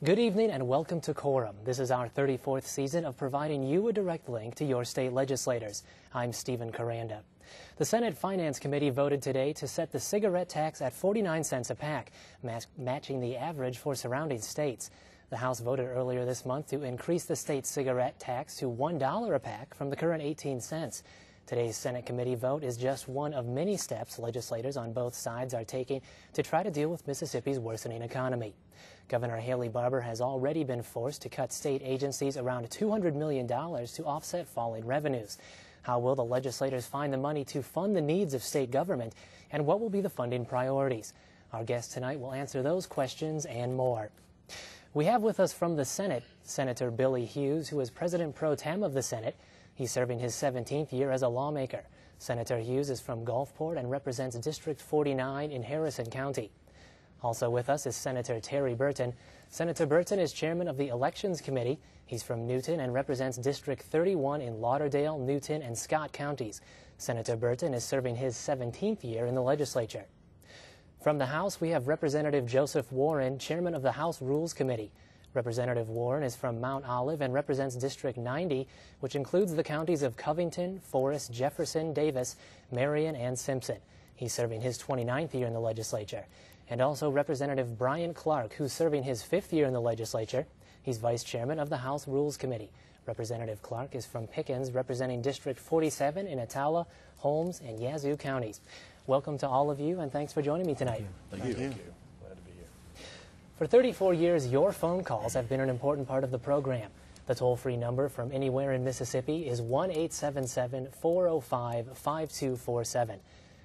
Good evening and welcome to Quorum. This is our 34th season of providing you a direct link to your state legislators. I'm Stephen Caranda. The Senate Finance Committee voted today to set the cigarette tax at 49 cents a pack, matching the average for surrounding states. The House voted earlier this month to increase the state cigarette tax to $1 a pack from the current 18 cents. Today's Senate committee vote is just one of many steps legislators on both sides are taking to try to deal with Mississippi's worsening economy. Governor Haley Barbour has already been forced to cut state agencies around $200 million to offset falling revenues. How will the legislators find the money to fund the needs of state government, and what will be the funding priorities? Our guest tonight will answer those questions and more. We have with us from the Senate, Senator Billy Hughes, who is President Pro Tem of the Senate. He's serving his 17th year as a lawmaker. Senator Hughes is from Gulfport and represents District 49 in Harrison County. Also with us is Senator Terry Burton. Senator Burton is chairman of the Elections Committee. He's from Newton and represents District 31 in Lauderdale, Newton, and Scott counties. Senator Burton is serving his 17th year in the legislature. From the House, we have Representative Joseph Warren, chairman of the House Rules Committee. Representative Warren is from Mount Olive and represents District 90, which includes the counties of Covington, Forest, Jefferson, Davis, Marion, and Simpson. He's serving his 29th year in the legislature. And also Representative Brian Clark, who's serving his 5th year in the legislature. He's vice chairman of the House Rules Committee. Representative Clark is from Pickens, representing District 47 in Attala, Holmes, and Yazoo counties. Welcome to all of you, and thanks for joining me tonight. Thank you. Thank you. Glad to be here. For 34 years, your phone calls have been an important part of the program. The toll-free number from anywhere in Mississippi is 1-877-405-5247.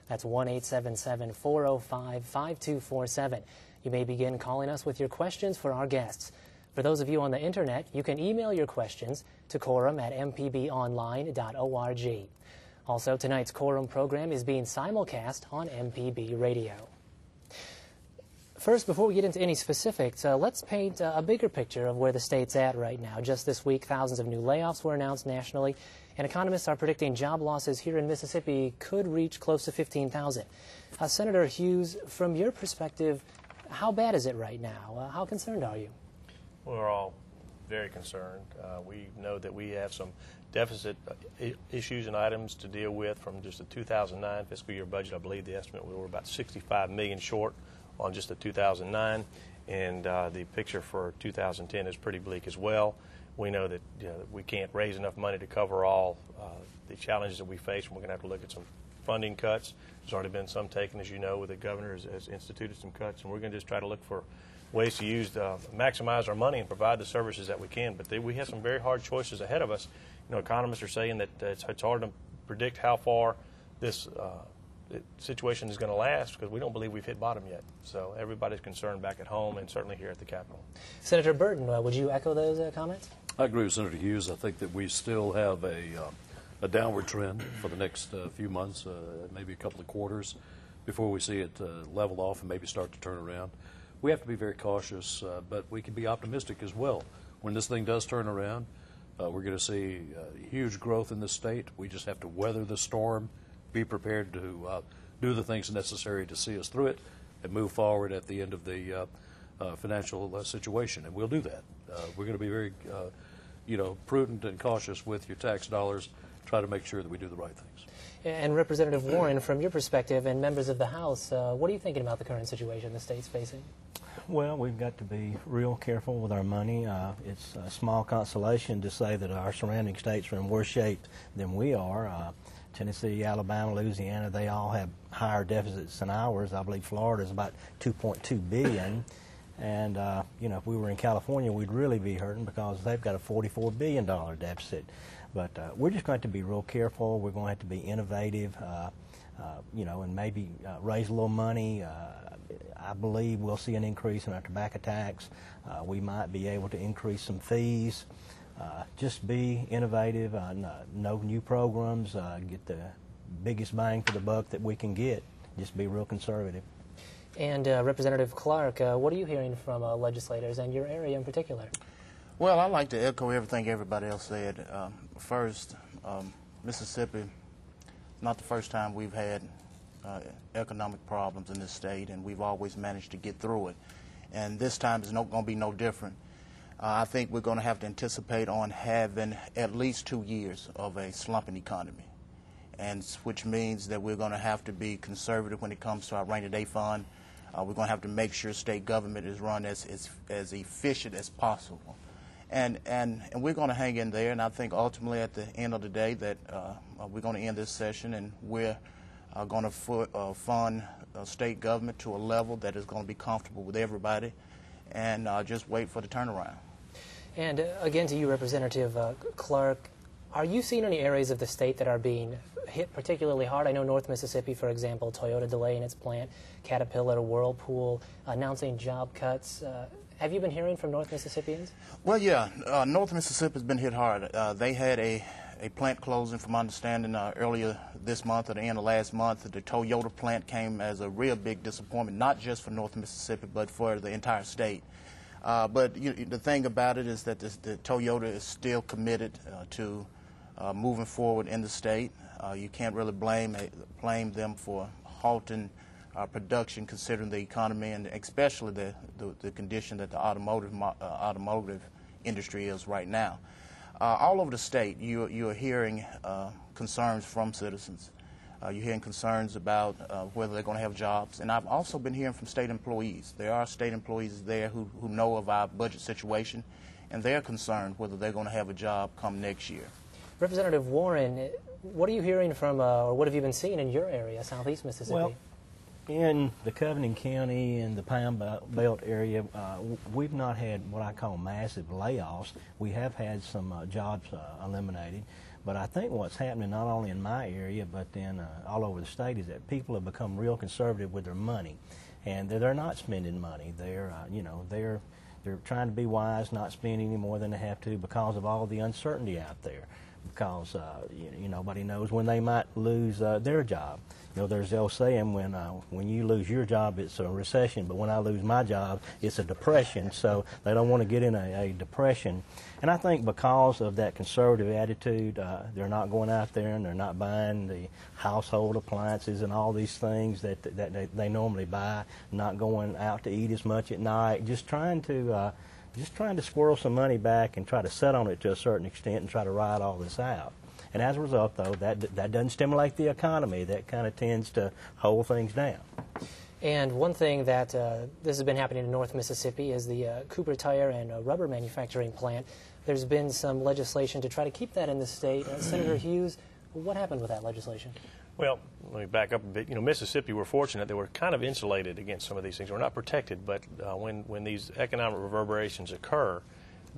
That's 1-877-405-5247. You may begin calling us with your questions for our guests. For those of you on the internet, you can email your questions to quorum@mpbonline.org. Also, tonight's Quorum program is being simulcast on MPB Radio. First, before we get into any specifics, let's paint a bigger picture of where the state's at right now. Just this week, thousands of new layoffs were announced nationally, and economists are predicting job losses here in Mississippi could reach close to 15,000. Senator Hughes, from your perspective, how bad is it right now? How concerned are you? We're all very concerned. We know that we have some deficit issues and items to deal with from just the 2009 fiscal year budget. I believe the estimate we were about $65 million short on just the 2009, and the picture for 2010 is pretty bleak as well. We know that we can't raise enough money to cover all the challenges that we face, and we're going to have to look at some funding cuts. There's already been some taken, as you know, where the governor has instituted some cuts, and we're going to just try to look for ways to maximize our money and provide the services that we can. But we have some very hard choices ahead of us. You know, economists are saying that it's hard to predict how far this situation is going to last because we don't believe we've hit bottom yet. So everybody's concerned back at home and certainly here at the Capitol. Senator Burton, would you echo those comments? I agree with Senator Hughes. I think that we still have a downward trend for the next few months, maybe a couple of quarters, before we see it level off and maybe start to turn around. We have to be very cautious, but we can be optimistic as well. When this thing does turn around, we're going to see huge growth in the state. We just have to weather the storm, be prepared to do the things necessary to see us through it, and move forward at the end of the financial situation. And we'll do that. We're going to be very, prudent and cautious with your tax dollars. Try to make sure that we do the right things. And Representative Warren, from your perspective and members of the House, what are you thinking about the current situation the state's facing? Well, we've got to be real careful with our money. It's a small consolation to say that our surrounding states are in worse shape than we are. Tennessee, Alabama, Louisiana, they all have higher deficits than ours. I believe Florida is about $2.2 billion. And, if we were in California, we'd really be hurting because they've got a $44 billion deficit. But we're just going to be real careful. We're going to have to be innovative, and maybe raise a little money. I believe we'll see an increase in our tobacco tax. We might be able to increase some fees. Just be innovative, no new programs, get the biggest bang for the buck that we can get. Just be real conservative. And Representative Clark, what are you hearing from legislators and your area in particular? Well, I'd like to echo everything everybody else said. First, Mississippi, not the first time we've had economic problems in this state, and we've always managed to get through it. And this time is going to be no different. I think we're going to have to anticipate on having at least 2 years of a slumping economy, and which means that we're going to have to be conservative when it comes to our rainy day fund. We're going to have to make sure state government is run as efficient as possible. And we're going to hang in there, and I think ultimately at the end of the day that we're going to end this session and we're going to fund state government to a level that is going to be comfortable with everybody, and just wait for the turnaround. And again to you, Representative Clark, are you seeing any areas of the state that are being hit particularly hard? I know North Mississippi, for example, Toyota delaying its plant, Caterpillar, Whirlpool announcing job cuts. Have you been hearing from North Mississippians? Well, yeah, North Mississippi has been hit hard. They had a plant closing, from my understanding, earlier this month or the end of last month. The Toyota plant came as a real big disappointment, not just for North Mississippi, but for the entire state. But the thing about it is that the Toyota is still committed to moving forward in the state. You can't really blame them for halting production, considering the economy and especially the condition that the automotive industry is right now. All over the state, you are hearing concerns from citizens. You're hearing concerns about whether they're going to have jobs. And I've also been hearing from state employees. There are state employees there who know of our budget situation, and they're concerned whether they're going to have a job come next year. Representative Warren, what are you hearing from, or what have you been seeing in your area, Southeast Mississippi? Well, in the Covington County and the Pine Belt area, we've not had what I call massive layoffs. We have had some jobs eliminated. But I think what's happening not only in my area but then all over the state is that people have become real conservative with their money, and they're not spending money. They're they're trying to be wise, not spend any more than they have to because of all the uncertainty out there. Because nobody knows when they might lose their job. There's the old saying, when you lose your job, it's a recession, but when I lose my job, it's a depression. So they don't want to get in a depression. And I think because of that conservative attitude, they're not going out there and they're not buying the household appliances and all these things that they normally buy, not going out to eat as much at night, just trying to squirrel some money back and try to set on it to a certain extent and try to ride all this out. And as a result, though, that doesn't stimulate the economy. That kind of tends to hold things down. And one thing that this has been happening in North Mississippi is the Cooper Tire and Rubber Manufacturing Plant. There's been some legislation to try to keep that in the state. Senator Hughes, what happened with that legislation? Well, let me back up a bit. Mississippi, we're fortunate that we're kind of insulated against some of these things. We're not protected, but when these economic reverberations occur,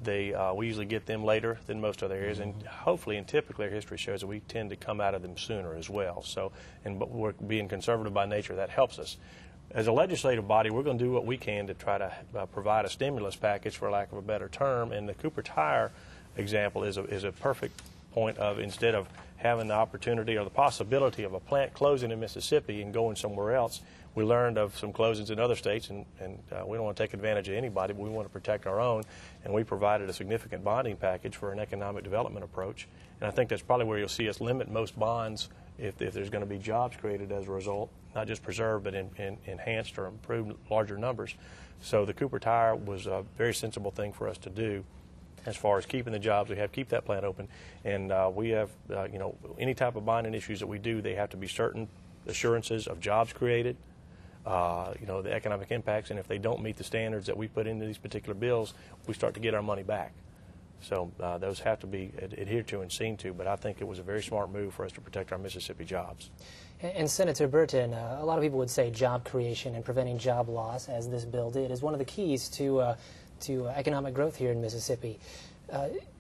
we usually get them later than most other areas, and hopefully and typically our history shows that we tend to come out of them sooner as well. But we're being conservative by nature, that helps us. As a legislative body, we're going to do what we can to try to provide a stimulus package, for lack of a better term, and the Cooper Tire example is a perfect point of, instead of having the opportunity or the possibility of a plant closing in Mississippi and going somewhere else, we learned of some closings in other states, and we don't want to take advantage of anybody, but we want to protect our own, and we provided a significant bonding package for an economic development approach. And I think that's probably where you'll see us limit most bonds if there's going to be jobs created as a result, not just preserved but enhanced or improved larger numbers. So the Cooper Tire was a very sensible thing for us to do as far as keeping the jobs we have, keep that plant open. And we have, any type of bonding issues that we do, they have to be certain assurances of jobs created, the economic impacts, and if they don't meet the standards that we put into these particular bills, we start to get our money back. So those have to be adhered to and seen to, but I think it was a very smart move for us to protect our Mississippi jobs. And Senator Burton, a lot of people would say job creation and preventing job loss, as this bill did, is one of the keys to economic growth here in Mississippi.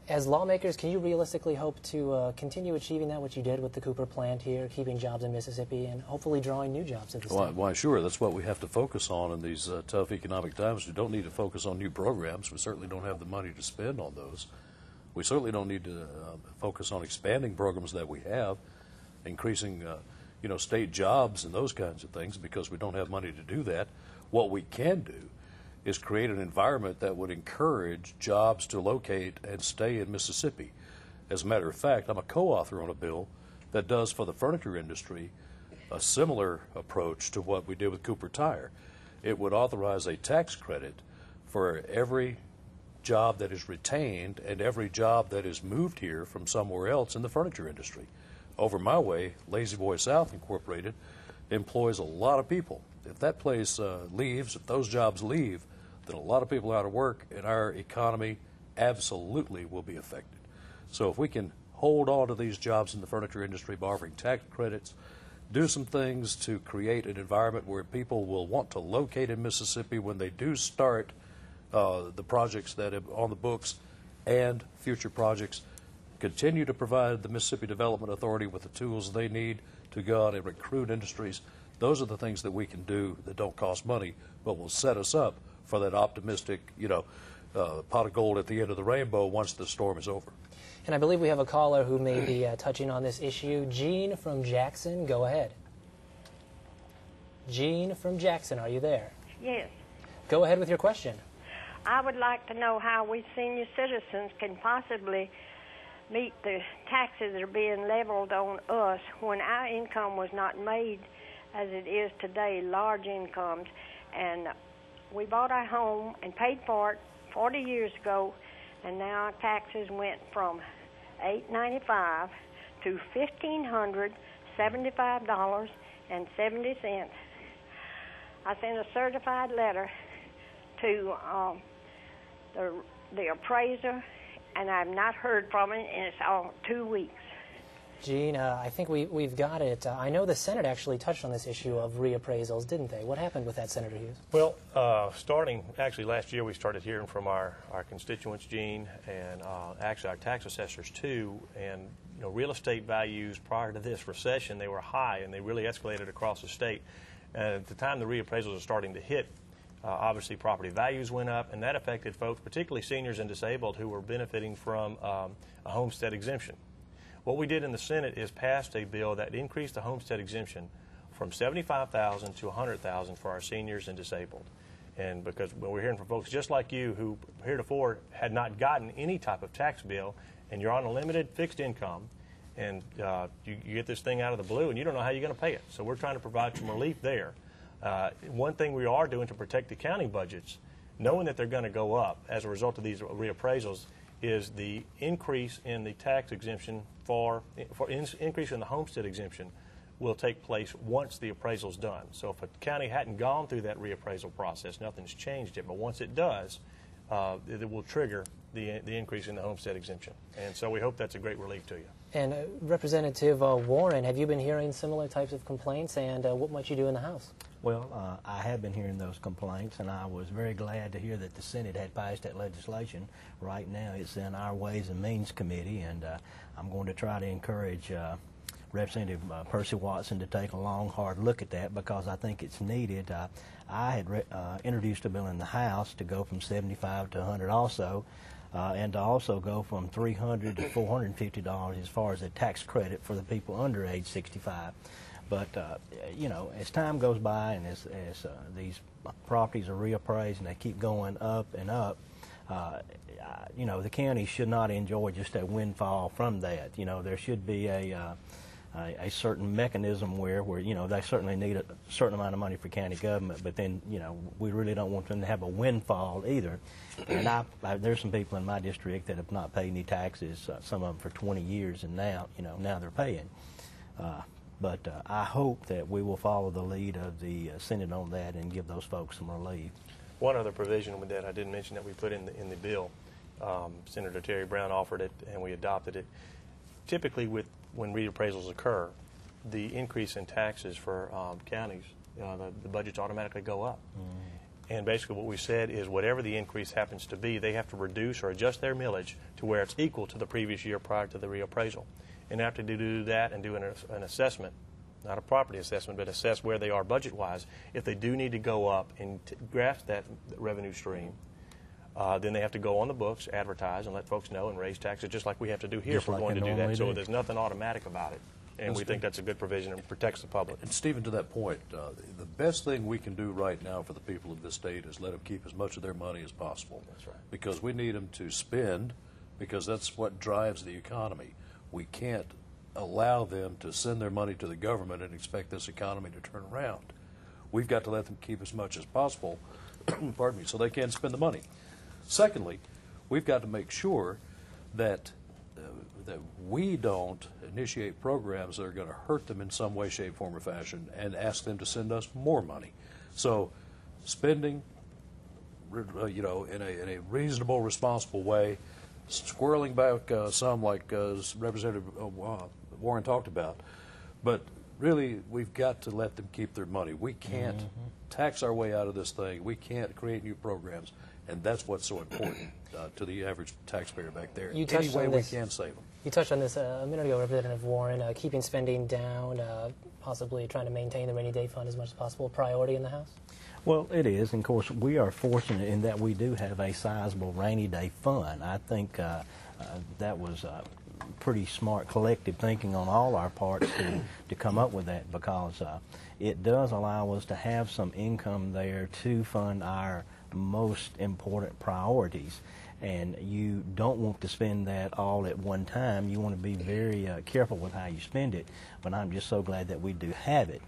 As lawmakers, can you realistically hope to continue achieving that, what you did with the Cooper plant here, keeping jobs in Mississippi, and hopefully drawing new jobs to the state? Why, sure. That's what we have to focus on in these tough economic times. We don't need to focus on new programs. We certainly don't have the money to spend on those. We certainly don't need to focus on expanding programs that we have, increasing state jobs and those kinds of things, because we don't have money to do that. What we can do is create an environment that would encourage jobs to locate and stay in Mississippi. As a matter of fact, I'm a co-author on a bill that does for the furniture industry a similar approach to what we did with Cooper Tire. It would authorize a tax credit for every job that is retained and every job that is moved here from somewhere else in the furniture industry. Over my way, Lazy Boy South Incorporated employs a lot of people. If that place leaves, if those jobs leave, then a lot of people are out of work, and our economy absolutely will be affected. So if we can hold on to these jobs in the furniture industry by offering tax credits, do some things to create an environment where people will want to locate in Mississippi when they do start the projects that are on the books and future projects, continue to provide the Mississippi Development Authority with the tools they need to go out and recruit industries. Those are the things that we can do that don't cost money, but will set us up for that optimistic, pot of gold at the end of the rainbow once the storm is over. And I believe we have a caller who may be touching on this issue. Jean from Jackson, go ahead. Jean from Jackson, are you there? Yes. Go ahead with your question. I would like to know how we senior citizens can possibly meet the taxes that are being leveled on us when our income was not made as it is today, large incomes. And we bought our home and paid for it 40 years ago, and now our taxes went from $895 to $1,575.70. I sent a certified letter to the appraiser, and I've not heard from it, and it's all 2 weeks. Jean, I think we've got it. I know the Senate actually touched on this issue of reappraisals, didn't they? What happened with that, Senator Hughes? Well, starting actually last year, we started hearing from our constituents, Gene, and actually our tax assessors too. And real estate values prior to this recession, they were high, and they really escalated across the state. And at the time the reappraisals were starting to hit, obviously property values went up, and that affected folks, particularly seniors and disabled, who were benefiting from a homestead exemption. What we did in the Senate is passed a bill that increased the homestead exemption from $75,000 to $100,000 for our seniors and disabled. And because we're hearing from folks just like you who heretofore had not gotten any type of tax bill, and you're on a limited fixed income, and you get this thing out of the blue, and you don't know how you're going to pay it. So we're trying to provide some relief there. One thing we are doing to protect the county budgets, knowing that they're going to go up as a result of these reappraisals, is the increase in the tax exemption increase in the homestead exemption will take place once the appraisal is done. So if a county hadn't gone through that reappraisal process, nothing's changed it. But once it does, it will trigger the increase in the homestead exemption. And so we hope that's a great relief to you. And Representative Warren, have you been hearing similar types of complaints, and what might you do in the House? Well, I have been hearing those complaints, and I was very glad to hear that the Senate had passed that legislation. Right now it's in our Ways and Means Committee, and I'm going to try to encourage Representative Percy Watson to take a long, hard look at that because I think it's needed. I had introduced a bill in the House to go from $75 to $100 also, and to also go from $300 to $450 as far as a tax credit for the people under age 65. But, as time goes by and as these properties are reappraised and they keep going up and up, the county should not enjoy just a windfall from that. There should be a certain mechanism where they certainly need a certain amount of money for county government, but then, we really don't want them to have a windfall either. And there's some people in my district that have not paid any taxes, some of them for 20 years, and now they're paying. But I hope that we will follow the lead of the Senate on that and give those folks some relief. One other provision with that I didn't mention that we put in the bill, Senator Terry Brown offered it and we adopted it. Typically when reappraisals occur, the increase in taxes for counties, the budgets automatically go up. And basically what we said is whatever the increase happens to be, they have to reduce or adjust their millage to where it's equal to the previous year prior to the reappraisal. And after they do that and do an assessment, not a property assessment, but assess where they are budget-wise, if they do need to go up and grasp that revenue stream, then they have to go on the books, advertise, and let folks know and raise taxes, just like we have to do here if we're going to do that. So there's nothing automatic about it. And we think that's a good provision and protects the public. And Stephen, to that point, the best thing we can do right now for the people of this state is let them keep as much of their money as possible. That's right. Because we need them to spend, because that's what drives the economy. We can't allow them to send their money to the government and expect this economy to turn around. We've got to let them keep as much as possible, pardon me, so they can spend the money. Secondly, we've got to make sure that that we don't initiate programs that are going to hurt them in some way, shape, form, or fashion, and ask them to send us more money. So, spending, you know, in a reasonable, responsible way, squirreling back some, like Representative Warren talked about, but really, we've got to let them keep their money. We can't tax our way out of this thing. We can't create new programs, and that's what's so important to the average taxpayer back there. Any way we can save them. You touched on this a minute ago, Representative Warren, keeping spending down, possibly trying to maintain the rainy day fund as much as possible, priority in the House? Well, it is, and of course, we are fortunate in that we do have a sizable rainy day fund. I think that was pretty smart collective thinking on all our parts to come up with that, because it does allow us to have some income there to fund our most important priorities. And you don't want to spend that all at one time. You want to be very careful with how you spend it, but I'm just so glad that we do have it.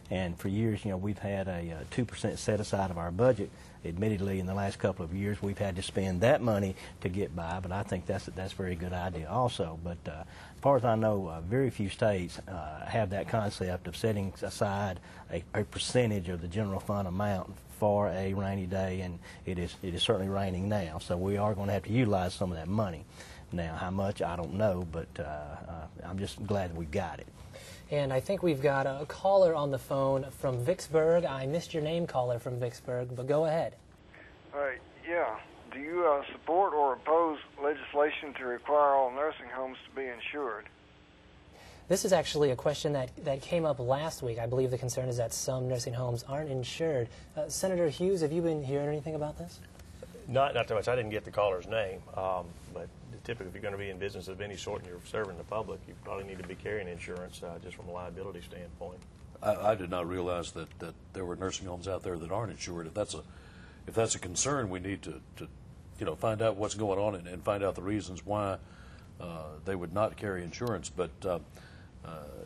And for years, you know, we've had a 2% set aside of our budget. Admittedly, in the last couple of years, we've had to spend that money to get by, but I think that's a very good idea also. But as far as I know, very few states have that concept of setting aside a percentage of the general fund amount for a rainy day, and it is certainly raining now, so we are going to have to utilize some of that money. Now, how much, I don't know, but I'm just glad that we've got it. And I think we've got a caller on the phone from Vicksburg. I missed your name, caller from Vicksburg, but go ahead. Yeah. Do you support or oppose legislation to require all nursing homes to be insured? This is actually a question that came up last week. I believe the concern is that some nursing homes aren't insured. Senator Hughes, have you been hearing anything about this? Not too much. I didn't get the caller's name, but typically if you're going to be in business of any sort and you're serving the public, you probably need to be carrying insurance just from a liability standpoint. I did not realize that there were nursing homes out there that aren't insured. If that's a concern, we need to you know, find out what's going on and find out the reasons why they would not carry insurance. But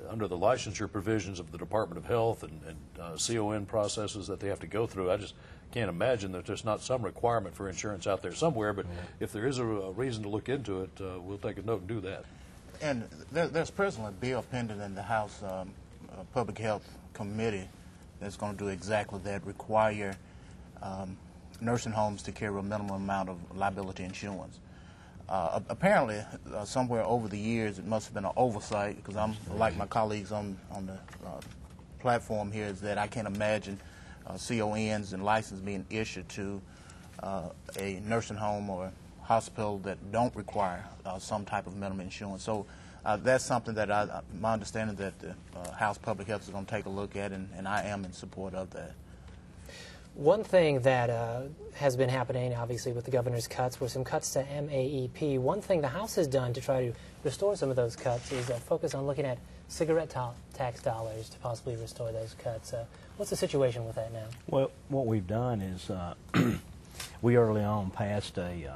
under the licensure provisions of the Department of Health and CON processes that they have to go through, I just can't imagine that there's not some requirement for insurance out there somewhere. But if there is a reason to look into it, we'll take a note and do that. And there's presently a bill pending in the House Public Health Committee that's going to do exactly that, require nursing homes to carry a minimum amount of liability insurance. Apparently, somewhere over the years, it must have been an oversight, because I'm like my colleagues on the platform here, is that I can't imagine CONs and license being issued to a nursing home or hospital that don't require some type of minimum insurance. So that's something that my understanding that the House Public Health is going to take a look at, and I am in support of that. One thing that has been happening, obviously, with the governor's cuts were some cuts to MAEP. One thing the House has done to try to restore some of those cuts is focus on looking at cigarette tax dollars to possibly restore those cuts. What's the situation with that now? Well, what we've done is we early on passed a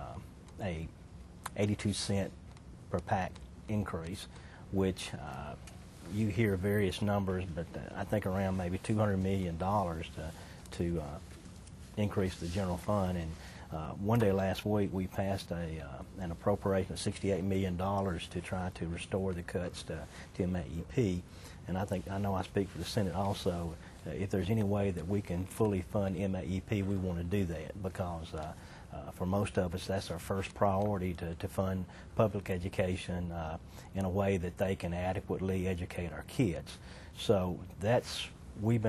82-cent per pack increase, which you hear various numbers, but I think around maybe $200 million to increase the general fund. And one day last week we passed an appropriation of $68 million to try to restore the cuts to MAEP. And I know I speak for the Senate also. If there's any way that we can fully fund MAEP, we want to do that, because for most of us, that's our first priority, to fund public education in a way that they can adequately educate our kids. So we've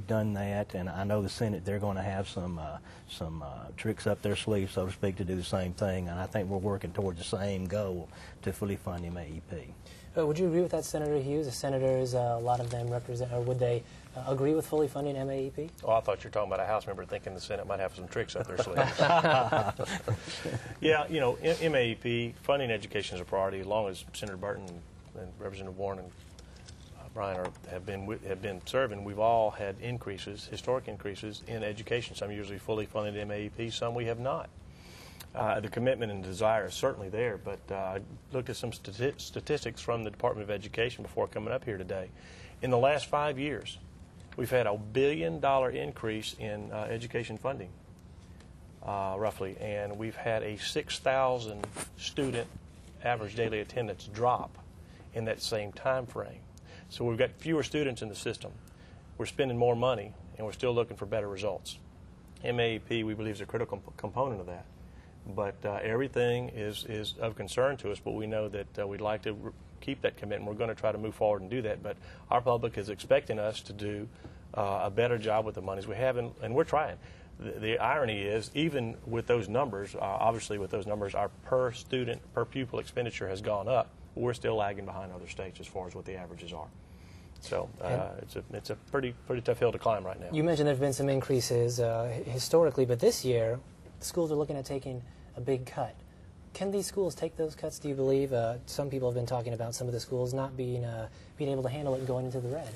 done that, and I know the Senate, they're going to have some tricks up their sleeve, so to speak, to do the same thing, and I think we're working towards the same goal to fully fund MAEP. Would you agree with that, Senator Hughes? The senators, a lot of them represent, or would they agree with fully funding MAEP? Oh, I thought you were talking about a House member thinking the Senate might have some tricks up their sleeves. Yeah, you know, MAEP, funding education is a priority, as long as Senator Burton and Representative Warren and Brian have been serving. We've all had increases, historic increases in education. Some years we fully funded MAEP, some we have not. The commitment and desire is certainly there, but I looked at some statistics from the Department of Education before coming up here today. In the last 5 years, we've had a $1 billion increase in education funding. roughly, and we've had a 6,000 student average daily attendance drop in that same time frame. So we've got fewer students in the system. We're spending more money, and we're still looking for better results. MAEP, we believe, is a critical component of that. But everything is of concern to us, but we know that we'd like to keep that commitment. We're going to try to move forward and do that, but our public is expecting us to do a better job with the monies we have, and we're trying. The irony is, even with those numbers, obviously with those numbers, our per student, per pupil expenditure has gone up. We're still lagging behind other states as far as what the averages are. So it's a pretty tough hill to climb right now. You mentioned there's been some increases historically, but this year the schools are looking at taking a big cut. Can these schools take those cuts, do you believe? Some people have been talking about some of the schools not being able to handle it and going into the red.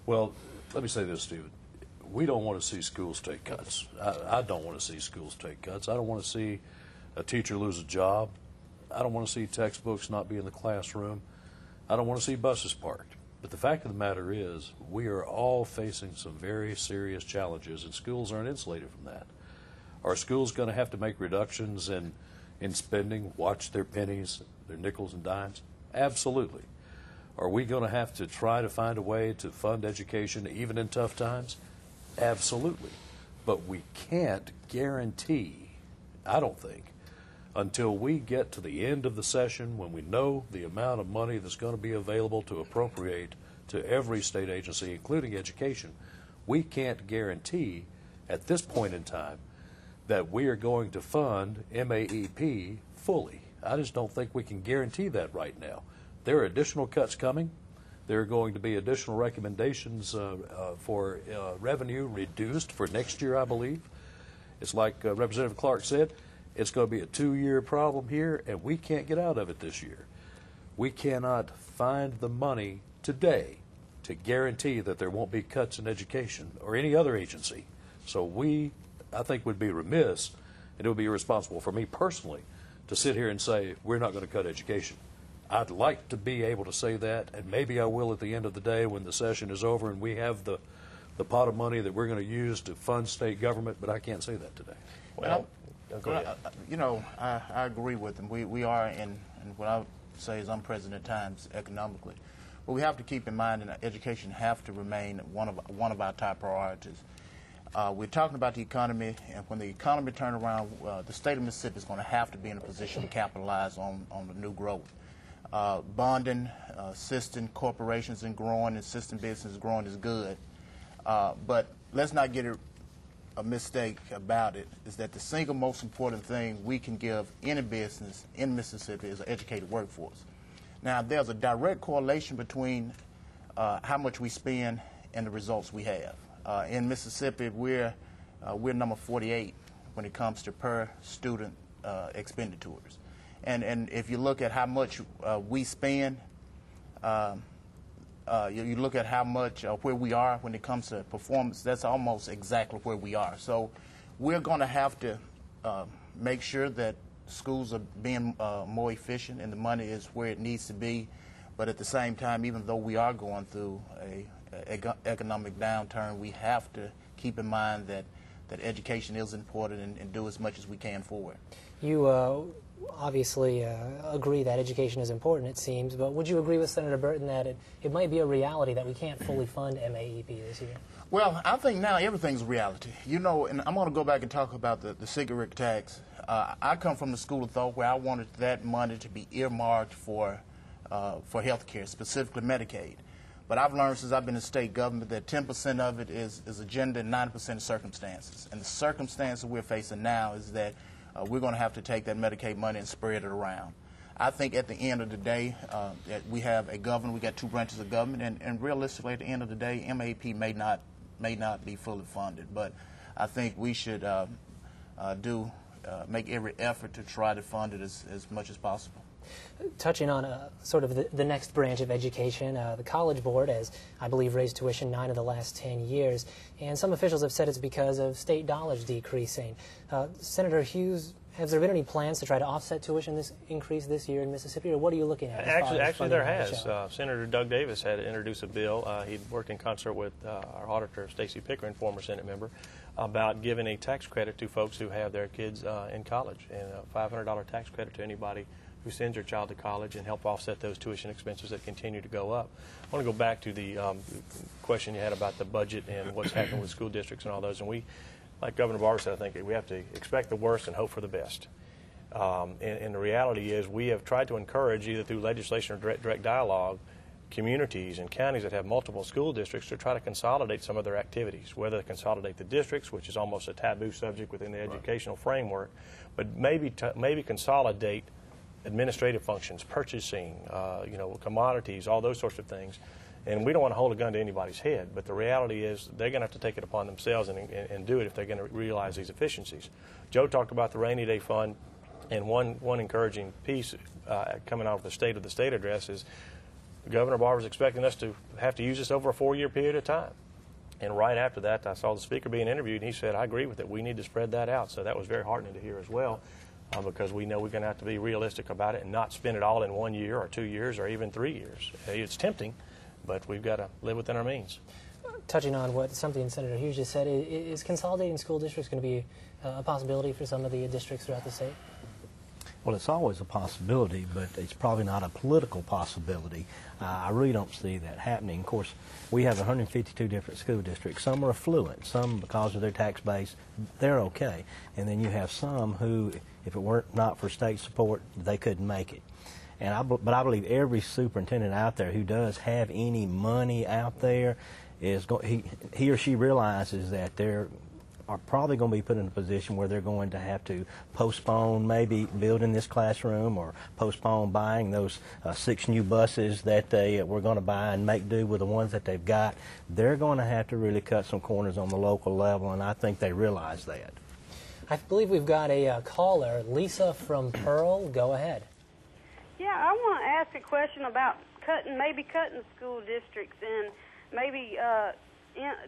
Well, let me say this, Stephen. We don't want to see schools take cuts. I don't want to see schools take cuts. I don't want to see a teacher lose a job. I don't want to see textbooks not be in the classroom. I don't want to see buses parked. But the fact of the matter is, we are all facing some very serious challenges, and schools aren't insulated from that. Are schools going to have to make reductions in spending, watch their pennies, their nickels and dimes? Absolutely. Are we going to have to try to find a way to fund education even in tough times? Absolutely. But we can't guarantee, I don't think, until we get to the end of the session when we know the amount of money that's going to be available to appropriate to every state agency, including education, we can't guarantee at this point in time that we are going to fund MAEP fully. I just don't think we can guarantee that right now. There are additional cuts coming. There are going to be additional recommendations for revenue reduced for next year, I believe. It's like Representative Clark said, it's going to be a 2-year problem here, and we can't get out of it this year. We cannot find the money today to guarantee that there won't be cuts in education or any other agency. So I think, would be remiss, and it would be irresponsible for me personally to sit here and say we're not going to cut education. I'd like to be able to say that, and maybe I will at the end of the day when the session is over and we have the pot of money that we're going to use to fund state government, but I can't say that today. Well, go ahead. I agree with them. We are in what I would say is unprecedented times economically. But we have to keep in mind that education have to remain one of our top priorities. We're talking about the economy, and when the economy turns around, the state of Mississippi is going to have to be in a position to capitalize on the new growth. Bonding, assisting corporations in growing, assisting business growing is good. But let's not get a mistake about it, is that the single most important thing we can give any business in Mississippi is an educated workforce. Now, there's a direct correlation between how much we spend and the results we have. In Mississippi, we're number 48 when it comes to per student expenditures. And if you look at how much we spend, you look at how much where we are when it comes to performance, that's almost exactly where we are. So we're going to have to make sure that schools are being more efficient and the money is where it needs to be. But at the same time, even though we are going through a economic downturn, we have to keep in mind that education is important and do as much as we can for it. You obviously agree that education is important, it seems, but would you agree with Senator Burton that it might be a reality that we can't fully fund MAEP this year? Well, I think now everything's a reality. You know, and I'm going to go back and talk about the cigarette tax. I come from the school of thought where I wanted that money to be earmarked for health care, specifically Medicaid. But I've learned since I've been in state government that 10% of it is agenda and 9% circumstances. And the circumstances we're facing now is that we're going to have to take that Medicaid money and spread it around. I think at the end of the day, that we have a governor, we got 2 branches of government, and realistically at the end of the day, MAP may not be fully funded. But I think we should make every effort to try to fund it as much as possible. Touching on sort of the next branch of education, the College Board has, I believe, raised tuition 9 of the last 10 years, and some officials have said it's because of state dollars decreasing. Senator Hughes, has there been any plans to try to offset tuition increase this year in Mississippi, or what are you looking at? Actually, there has. Senator Doug Davis had introduced a bill. He'd worked in concert with our auditor, Stacey Pickering, former Senate member, about giving a tax credit to folks who have their kids in college, and a $500 tax credit to anybody who sends their child to college, and help offset those tuition expenses that continue to go up. I want to go back to the question you had about the budget and what's happening with school districts and all those. And we, like Governor Barber said, I think we have to expect the worst and hope for the best. And the reality is we have tried to encourage, either through legislation or direct dialogue, communities and counties that have multiple school districts to try to consolidate some of their activities, whether they consolidate the districts, which is almost a taboo subject within the educational framework, but maybe consolidate administrative functions, purchasing, commodities, all those sorts of things. And we don't want to hold a gun to anybody's head, but the reality is they're going to have to take it upon themselves and do it if they're going to realize these efficiencies. Joe talked about the rainy day fund, and one encouraging piece coming out of the State Address is Governor Barber is expecting us to have to use this over a 4-year period of time. And right after that, I saw the speaker being interviewed, and he said, I agree with it. We need to spread that out. So that was very heartening to hear as well, because we know we're going to have to be realistic about it and not spend it all in 1 year or 2 years or even 3 years. It's tempting, but we've got to live within our means. Touching on something Senator Hughes just said, is consolidating school districts going to be a possibility for some of the districts throughout the state? Well, it's always a possibility, but it's probably not a political possibility. I really don't see that happening. Of course, we have 152 different school districts. Some are affluent. Some, because of their tax base, they're okay. And then you have some who, if it weren't not for state support, they couldn't make it. But I believe every superintendent out there who does have any money out there he or she realizes that they're probably going to be put in a position where they're going to have to postpone maybe building this classroom, or postpone buying those 6 new buses that they were going to buy and make do with the ones that they've got. They're going to have to really cut some corners on the local level, and I think they realize that. I believe we've got a caller, Lisa from Pearl. Go ahead. Yeah, I want to ask a question about maybe cutting school districts and maybe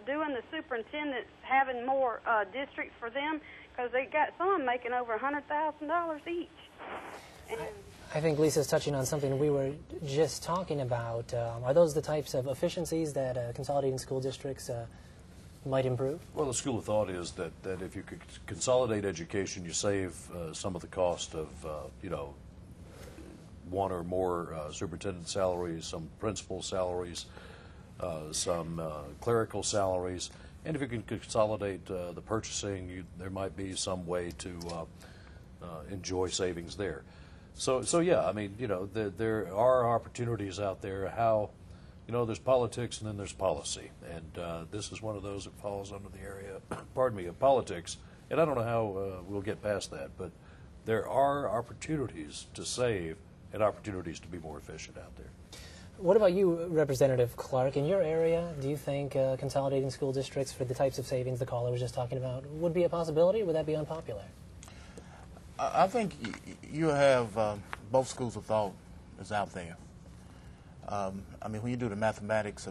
doing the superintendents having more districts for them, because they got some making over $100,000 each. And I think Lisa's touching on something we were just talking about. Are those the types of efficiencies that consolidating school districts might improve? Well, the school of thought is that if you could consolidate education, you save some of the cost of, one or more superintendent salaries, some principal salaries, some clerical salaries, and if you can consolidate the purchasing, there might be some way to enjoy savings there. So yeah, I mean, there are opportunities out there. How, there's politics and then there's policy, and this is one of those that falls under the area, of politics. And I don't know how we'll get past that, but there are opportunities to save and opportunities to be more efficient out there. What about you, Representative Clark? In your area, do you think consolidating school districts for the types of savings the caller was just talking about would be a possibility, or would that be unpopular? I think you have both schools of thought is out there. I mean, when you do the mathematics,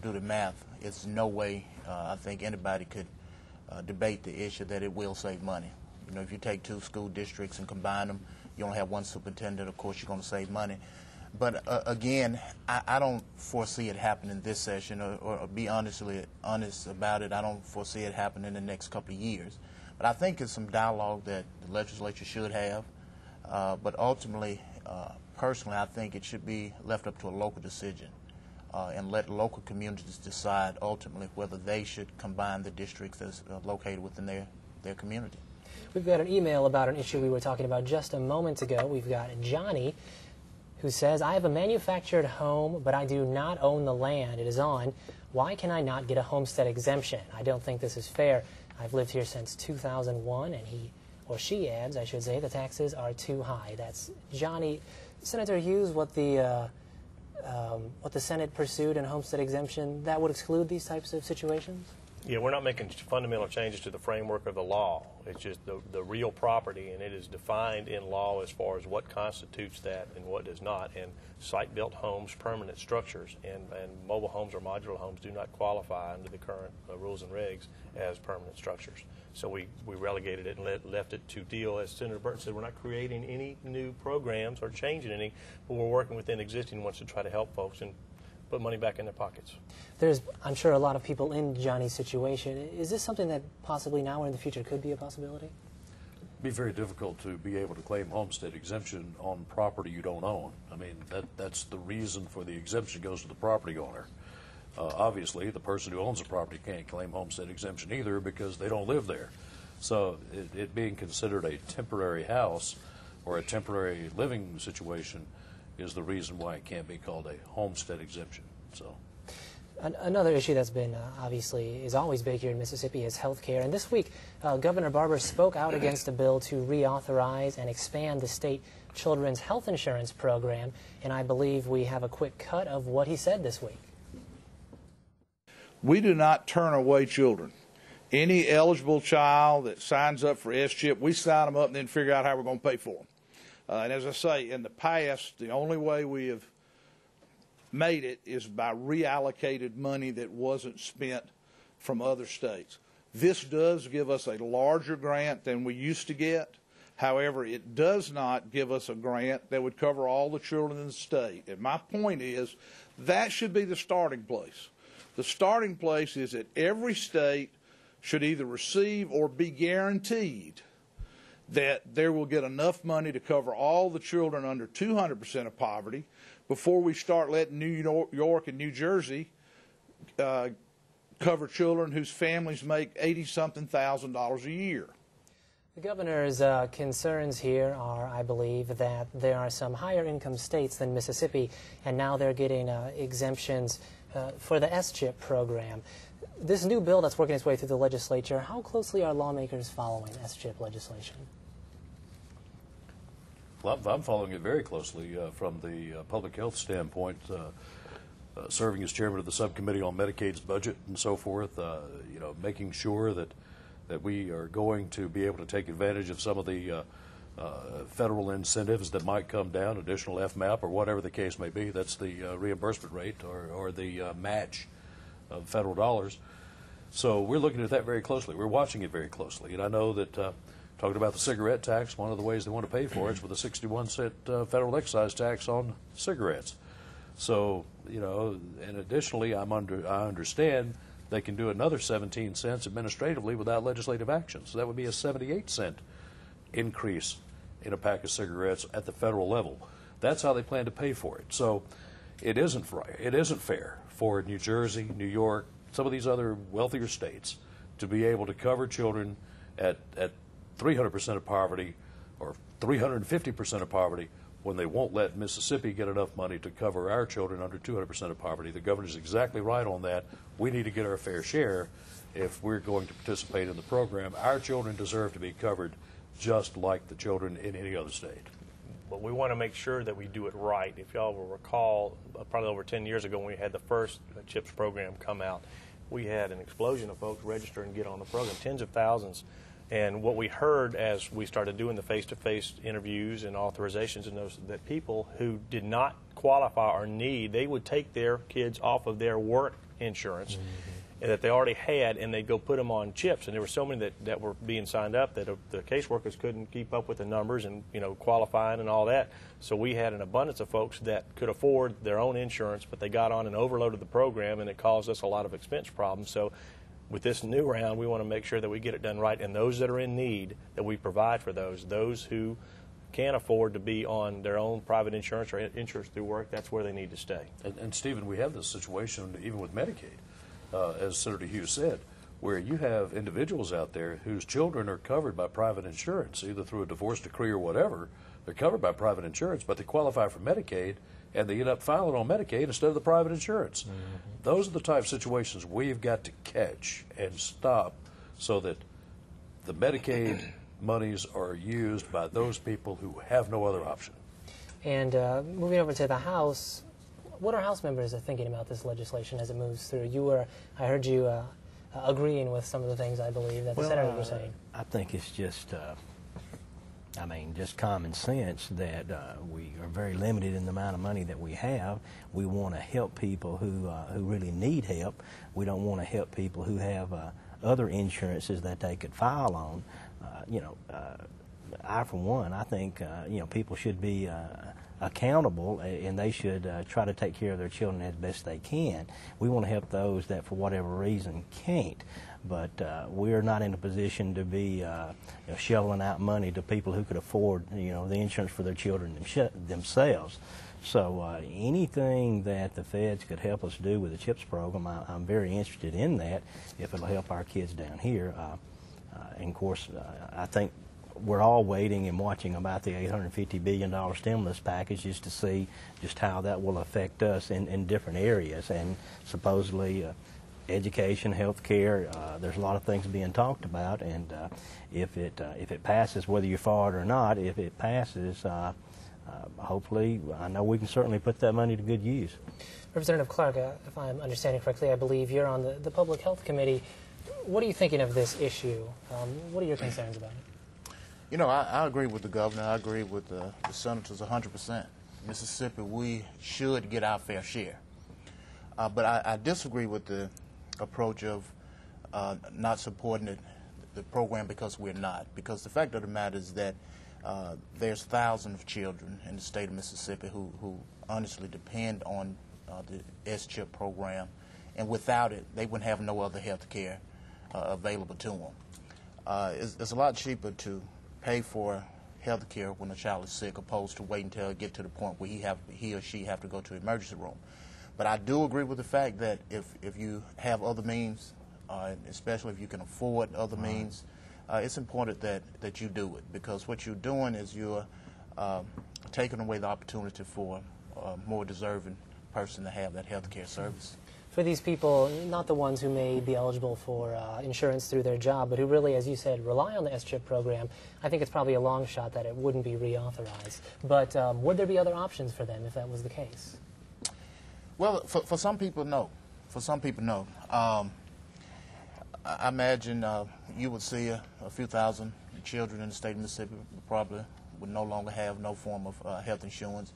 do the math, it's no way I think anybody could debate the issue that it will save money. If you take 2 school districts and combine them, you only have 1 superintendent, of course you're going to save money. But again, I don't foresee it happening this session, or be honest about it. I don't foresee it happening in the next couple of years. But I think it's some dialogue that the legislature should have. But ultimately, personally, I think it should be left up to a local decision, and let local communities decide ultimately whether they should combine the districts that's located within their community. We've got an email about an issue we were talking about just a moment ago. We've got Johnny, who says, I have a manufactured home, but I do not own the land it is on. Why can I not get a homestead exemption? I don't think this is fair. I've lived here since 2001, and he, or she adds, I should say, the taxes are too high. That's Johnny. Senator Hughes, what the Senate pursued in a homestead exemption, that would exclude these types of situations? Yeah, we're not making fundamental changes to the framework of the law. It's just the real property, and it is defined in law as far as what constitutes that and what does not. And site-built homes, permanent structures, and mobile homes or modular homes do not qualify under the current rules and regs as permanent structures. So we relegated it and left it to deal, as Senator Burton said, we're not creating any new programs or changing any, but we're working within existing ones to try to help folks. And put money back in their pockets. There's, I'm sure, a lot of people in Johnny's situation. Is this something that possibly now or in the future could be a possibility? It'd be very difficult to be able to claim homestead exemption on property you don't own. I mean, that's the reason for the exemption goes to the property owner. Obviously, the person who owns the property can't claim homestead exemption either because they don't live there. So it being considered a temporary house or a temporary living situation is the reason why it can't be called a homestead exemption. So. Another issue that's been obviously is always big here in Mississippi is health care. And this week, Governor Barber spoke out against a bill to reauthorize and expand the state children's health insurance program. And I believe we have a quick cut of what he said this week. We do not turn away children. Any eligible child that signs up for S-CHIP, we sign them up and then figure out how we're going to pay for them. And as I say, in the past, the only way we have made it is by reallocated money that wasn't spent from other states. This does give us a larger grant than we used to get. However, it does not give us a grant that would cover all the children in the state. And my point is that should be the starting place. The starting place is that every state should either receive or be guaranteed that there will get enough money to cover all the children under 200% of poverty before we start letting New York and New Jersey cover children whose families make $80-something thousand a year. The governor's concerns here are, I believe, that there are some higher income states than Mississippi, and now they're getting exemptions for the S-CHIP program. This new bill that's working its way through the legislature, how closely are lawmakers following S-CHIP legislation? Well, I'm following it very closely from the public health standpoint, serving as chairman of the subcommittee on Medicaid's budget and so forth, you know, making sure that we are going to be able to take advantage of some of the federal incentives that might come down, additional FMAP or whatever the case may be. That's the reimbursement rate or the match of federal dollars. So we're looking at that very closely. We're watching it very closely. And I know that, talking about the cigarette tax, one of the ways they want to pay for it is with a 61-cent federal excise tax on cigarettes. So, you know, and additionally, I understand they can do another 17 cents administratively without legislative action. So that would be a 78-cent increase in a pack of cigarettes at the federal level. That's how they plan to pay for it. So it isn't fair for New Jersey, New York, some of these other wealthier states to be able to cover children at 300% of poverty or 350% of poverty when they won't let Mississippi get enough money to cover our children under 200% of poverty. The governor's exactly right on that. We need to get our fair share if we're going to participate in the program. Our children deserve to be covered just like the children in any other state. But we want to make sure that we do it right. If y'all will recall, probably over 10 years ago when we had the first CHIPS program come out, we had an explosion of folks register and get on the program, tens of thousands. And what we heard as we started doing the face-to-face interviews and authorizations and those, that people who did not qualify or need, they would take their kids off of their work insurance that they already had, and they'd go put them on CHIPS. And there were so many that were being signed up that the caseworkers couldn't keep up with the numbers and, you know, qualifying and all that. So we had an abundance of folks that could afford their own insurance, but they got on and overloaded the program, and it caused us a lot of expense problems. So with this new round, we want to make sure that we get it done right, and those that are in need, that we provide for those who can't afford to be on their own private insurance or insurance through work, that's where they need to stay. And Stephen, we have this situation even with Medicaid. As Senator Hughes said, where you have individuals out there whose children are covered by private insurance, either through a divorce decree or whatever. They're covered by private insurance, but they qualify for Medicaid, and they end up filing on Medicaid instead of the private insurance. Those are the type of situations we've got to catch and stop so that the Medicaid monies are used by those people who have no other option. And moving over to the House, what are House members thinking about this legislation as it moves through? I heard you agreeing with some of the things, I believe, that the senators were saying. I think it's just, just common sense that we are very limited in the amount of money that we have. We want to help people who really need help. We don't want to help people who have other insurances that they could file on. I, for one, I think people should be accountable, and they should try to take care of their children as best they can. We want to help those that, for whatever reason, can't. But we're not in a position to be shoveling out money to people who could afford, the insurance for their children themselves. So anything that the feds could help us do with the CHIPS program, I'm very interested in that if it'll help our kids down here. And of course, I think we're all waiting and watching about the $850 billion stimulus package just to see just how that will affect us in different areas. And supposedly education, health care, there's a lot of things being talked about. And if it passes, whether you're for it or not, if it passes, hopefully, I know we can certainly put that money to good use. Representative Clark, if I'm understanding correctly, I believe you're on the Public Health Committee. What are you thinking of this issue? What are your concerns about it? I agree with the governor. I agree with the senators 100%. Mississippi, we should get our fair share. But I disagree with the approach of not supporting the program because we're not. Because the fact of the matter is that there's thousands of children in the state of Mississippi who honestly depend on the S-CHIP program, and without it, they wouldn't have no other health care available to them. It's a lot cheaper to pay for health care when a child is sick opposed to waiting until it get to the point where he or she have to go to the emergency room. But I do agree with the fact that if you have other means, especially if you can afford other means, it's important that you do it, because what you're doing is you're taking away the opportunity for a more deserving person to have that health care service. For these people, not the ones who may be eligible for insurance through their job, but who really, as you said, rely on the S-CHIP program, I think it's probably a long shot that it wouldn't be reauthorized. But would there be other options for them if that was the case? Well, for some people, no. For some people, no. I imagine you would see a few thousand children in the state of Mississippi probably would no longer have no form of health insurance.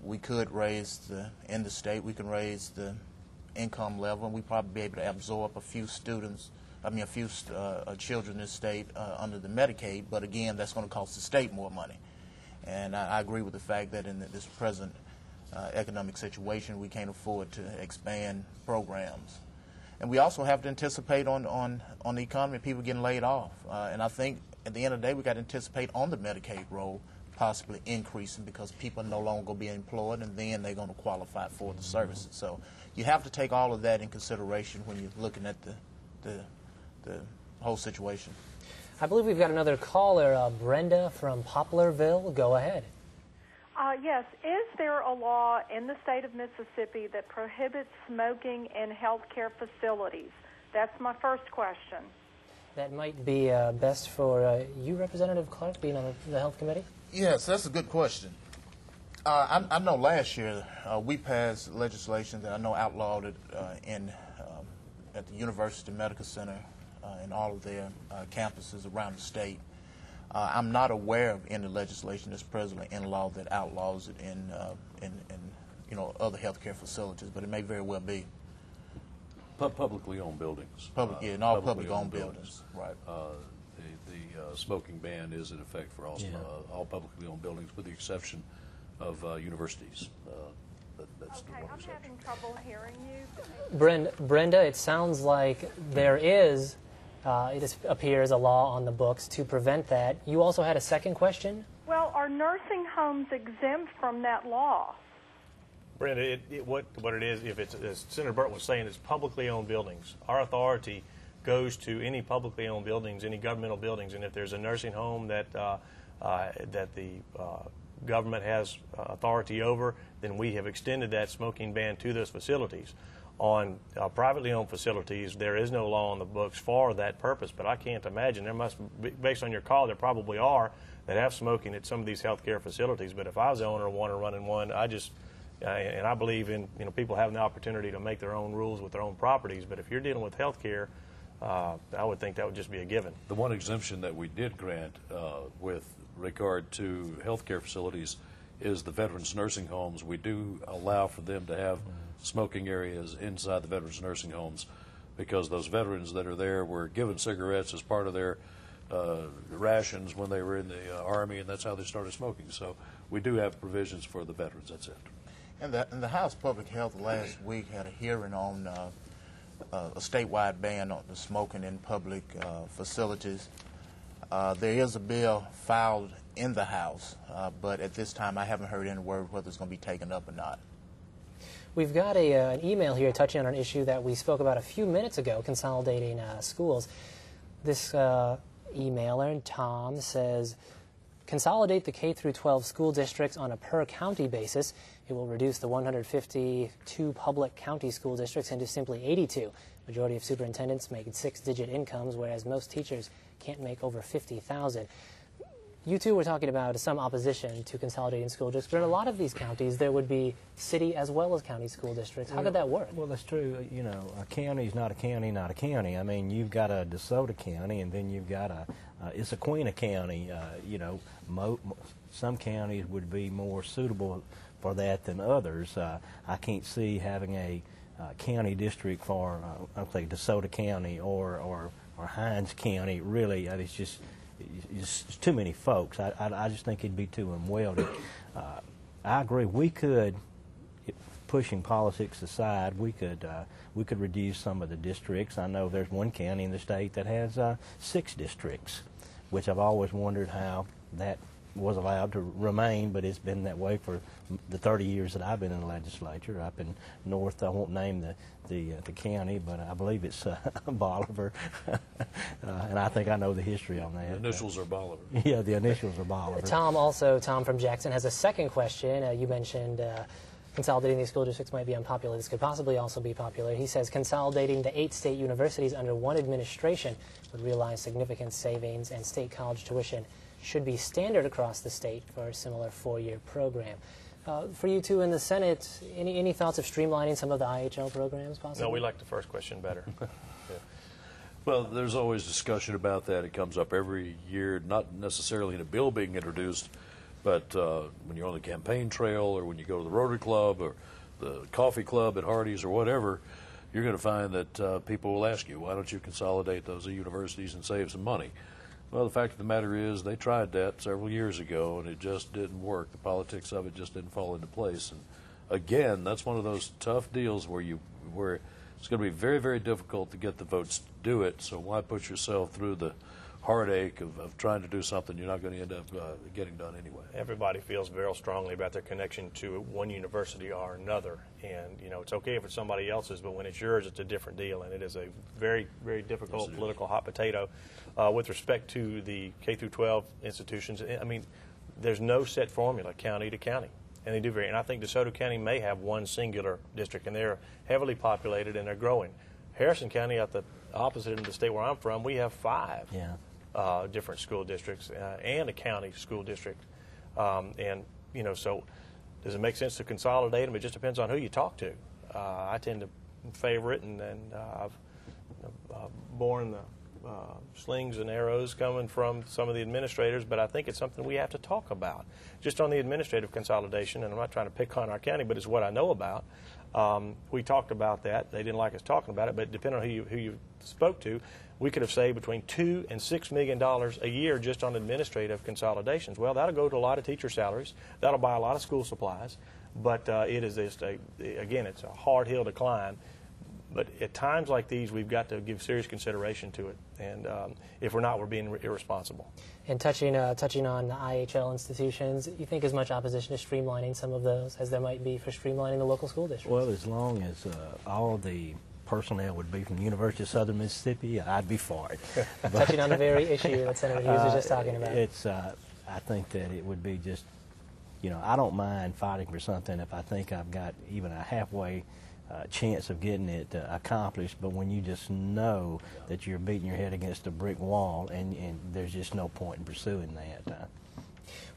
We could raise in the state, we can raise the income level, and we'd probably be able to absorb a few children in the state under the Medicaid, but again, that's going to cost the state more money. And I agree with the fact that in this present economic situation, we can't afford to expand programs. And we also have to anticipate on the economy, people getting laid off. And I think at the end of the day, we got to anticipate on the Medicaid roll possibly increasing because people are no longer going to be employed, and then they're going to qualify for the services. So you have to take all of that in consideration when you're looking at the whole situation. I believe we've got another caller, Brenda from Poplarville. Go ahead. Yes. Is there a law in the state of Mississippi that prohibits smoking in health care facilities? That's my first question. That might be best for you, Representative Clark, being on the Health Committee. Yes, that's a good question. I know last year we passed legislation that I know outlawed it at the University Medical Center and all of their campuses around the state. I'm not aware of any legislation that's presently in law that outlaws it in other healthcare facilities, but it may very well be. Publicly owned buildings. In all publicly owned buildings. Right. The smoking ban is in effect for all publicly owned buildings, with the exception of universities. That's the one exception. I'm having trouble hearing you. Brenda, it sounds like there is, it appears, a law on the books to prevent that. You also had a second question? Well, are nursing homes exempt from that law? Brenda, what it is, if it's, as Senator Burton was saying, it's publicly owned buildings. Our authority goes to any publicly owned buildings, any governmental buildings, and if there's a nursing home that the government has authority over, then we have extended that smoking ban to those facilities. On privately owned facilities, there is no law on the books for that purpose, but I can't imagine. There must be, based on your call, there probably are that have smoking at some of these healthcare facilities, but if I was the owner of one or running one, and I believe in people having the opportunity to make their own rules with their own properties, but if you're dealing with health care, I would think that would just be a given. The one exemption that we did grant with regard to health care facilities is the veterans nursing homes. We do allow for them to have smoking areas inside the veterans nursing homes because those veterans that are there were given cigarettes as part of their rations when they were in the Army, and that's how they started smoking. So we do have provisions for the veterans. That's it. And the House Public Health last week had a hearing on a statewide ban on the smoking in public facilities. There is a bill filed in the House, but at this time I haven't heard any word whether it's going to be taken up or not. We've got an email here touching on an issue that we spoke about a few minutes ago, consolidating schools. This emailer, Tom, says, consolidate the K-12 school districts on a per-county basis. It will reduce the 152 public county school districts into simply 82. Majority of superintendents make six-digit incomes, whereas most teachers can't make over $50,000. You two were talking about some opposition to consolidating school districts, but in a lot of these counties there would be city as well as county school districts. How could that work? Well, that's true. You know, a county is not a county, not a county. I mean, you've got a DeSoto County, and then you've got it's a Queen County. You know, some counties would be more suitable for that than others. I can't see having a county district for, I'll say, DeSoto County or Hinds County. Really, it's just too many folks. I just think it'd be too unwieldy. I agree. We could, pushing politics aside, we could reduce some of the districts. I know there's one county in the state that has 6 districts, which I've always wondered how that was allowed to remain, but it's been that way for the 30 years that I've been in the legislature. Up in North, I won't name the county, but I believe it's Bolivar, and I think I know the history on that. The initials are Bolivar. Yeah, the initials are Bolivar. Tom from Jackson has a second question. You mentioned consolidating these school districts might be unpopular. This could possibly also be popular. He says consolidating the 8 state universities under one administration would realize significant savings, and state college tuition should be standard across the state for a similar 4-year program. For you two in the Senate, any thoughts of streamlining some of the IHL programs possibly? No, we like the first question better. Yeah. Well, there's always discussion about that. It comes up every year, not necessarily in a bill being introduced, but when you're on the campaign trail or when you go to the Rotary Club or the coffee club at Hardee's or whatever, you're going to find that people will ask you, why don't you consolidate those universities and save some money? Well, the fact of the matter is they tried that several years ago, and it just didn't work. The politics of it just didn't fall into place. And again, that's one of those tough deals where it's going to be very, very difficult to get the votes to do it. So why put yourself through the heartache of trying to do something you're not going to end up getting done anyway? Everybody feels very strongly about their connection to one university or another, and you know it's okay if it's somebody else's, but when it's yours, it's a different deal, and it is a very, very difficult political hot potato. With respect to the K-12 institutions, I mean, there's no set formula county to county, and they do vary. And I think DeSoto County may have one singular district, and they're heavily populated and they're growing. Harrison County, at the opposite end of the state where I'm from, we have 5. Yeah. Different school districts and a county school district, and you know, so does it make sense to consolidate them? It just depends on who you talk to. I tend to favor it, and I've borne the slings and arrows coming from some of the administrators, but I think it's something we have to talk about. Just on the administrative consolidation, and I'm not trying to pick on our county, but it's what I know about. We talked about that. They didn't like us talking about it, but depending on who you spoke to, we could have saved between $2 and $6 million a year just on administrative consolidations. Well, that'll go to a lot of teacher salaries. That'll buy a lot of school supplies. But it is just again, it's a hard hill to climb. But at times like these, we've got to give serious consideration to it. And if we're not, we're being irresponsible. And touching on the IHL institutions, you think as much opposition to streamlining some of those as there might be for streamlining the local school districts? Well, as long as all the personnel would be from the University of Southern Mississippi, I'd be for it. Touching on the very issue that Senator Hughes was just talking about. I think that it would be just, you know, I don't mind fighting for something if I think I've got even a halfway chance of getting it accomplished, but when you just know that you're beating your head against a brick wall and there's just no point in pursuing that.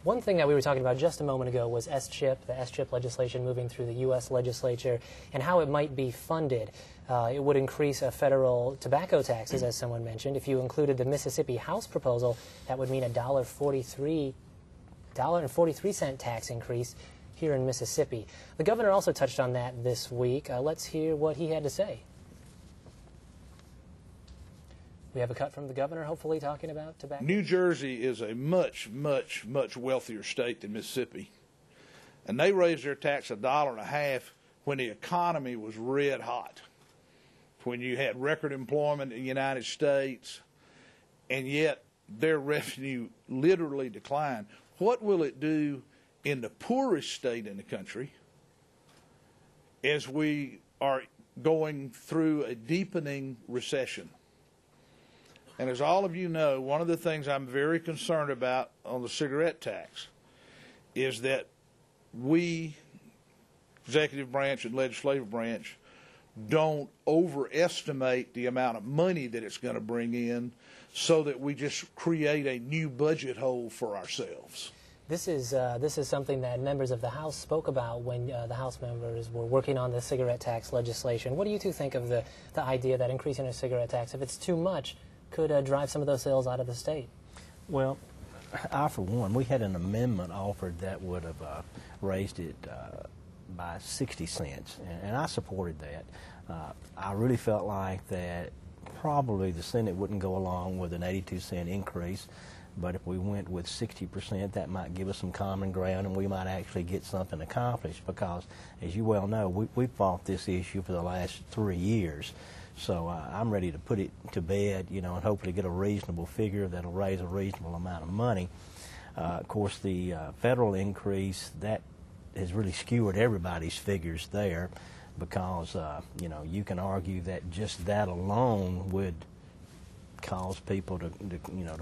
One thing that we were talking about just a moment ago was S-CHIP, the S-CHIP legislation moving through the U.S. legislature, and how it might be funded. It would increase federal tobacco taxes, as someone mentioned. If you included the Mississippi House proposal, that would mean a $1.43 tax increase here in Mississippi. The governor also touched on that this week. Let's hear what he had to say. We have a cut from the governor, hopefully, talking about tobacco. New Jersey is a much, much, much wealthier state than Mississippi. And they raised their tax $1.50 when the economy was red hot, when you had record employment in the United States, and yet their revenue literally declined. What will it do in the poorest state in the country as we are going through a deepening recession? And as all of you know, one of the things I'm very concerned about on the cigarette tax is that we, executive branch and legislative branch, don't overestimate the amount of money that it's going to bring in so that we just create a new budget hole for ourselves. This is something that members of the House spoke about when the House members were working on the cigarette tax legislation. What do you two think of the idea that increasing a cigarette tax, if it's too much, could drive some of those sales out of the state? Well, for one, we had an amendment offered that would have raised it by 60 cents, and I supported that. I really felt like that probably the Senate wouldn't go along with an 82-cent increase, but if we went with 60%, that might give us some common ground, and we might actually get something accomplished because, as you well know, we've fought this issue for the last 3 years. So I'm ready to put it to bed, and hopefully get a reasonable figure that'll raise a reasonable amount of money. Of course, the federal increase, that has really skewered everybody's figures there because, you can argue that just that alone would cause people to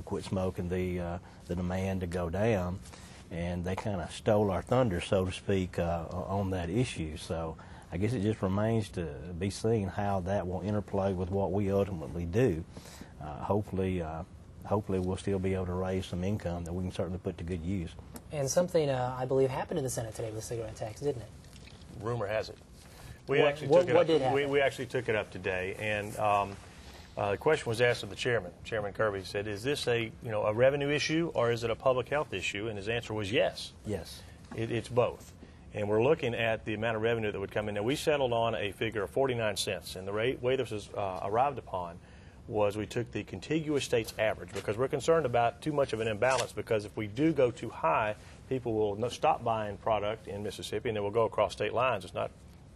quit smoking, the demand to go down, and they kind of stole our thunder, so to speak, on that issue. So I guess it just remains to be seen how that will interplay with what we ultimately do. Hopefully we'll still be able to raise some income that we can certainly put to good use. And something, I believe, happened in the Senate today with the cigarette tax, didn't it? Rumor has it. What did happen? We actually took it up today, and the question was asked of the chairman. Chairman Kirby said, "Is this a revenue issue or is it a public health issue?" And his answer was yes. Yes. It's both. And we're looking at the amount of revenue that would come in. Now, we settled on a figure of 49 cents, and the way this was arrived upon was we took the contiguous states average because we're concerned about too much of an imbalance, because if we do go too high, people will stop buying product in Mississippi and they will go across state lines. It's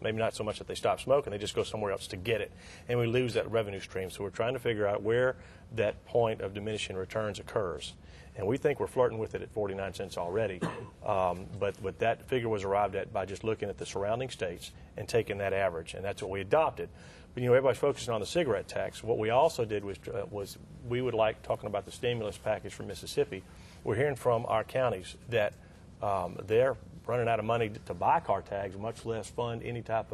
maybe not so much that they stop smoking, they just go somewhere else to get it, and we lose that revenue stream. So we're trying to figure out where that point of diminishing returns occurs. And we think we're flirting with it at 49 cents already, but that figure was arrived at by just looking at the surrounding states and taking that average, and that's what we adopted. But everybody's focusing on the cigarette tax. What we also did was we would like, talking about the stimulus package for Mississippi, we're hearing from our counties that they're running out of money to buy car tags, much less fund any type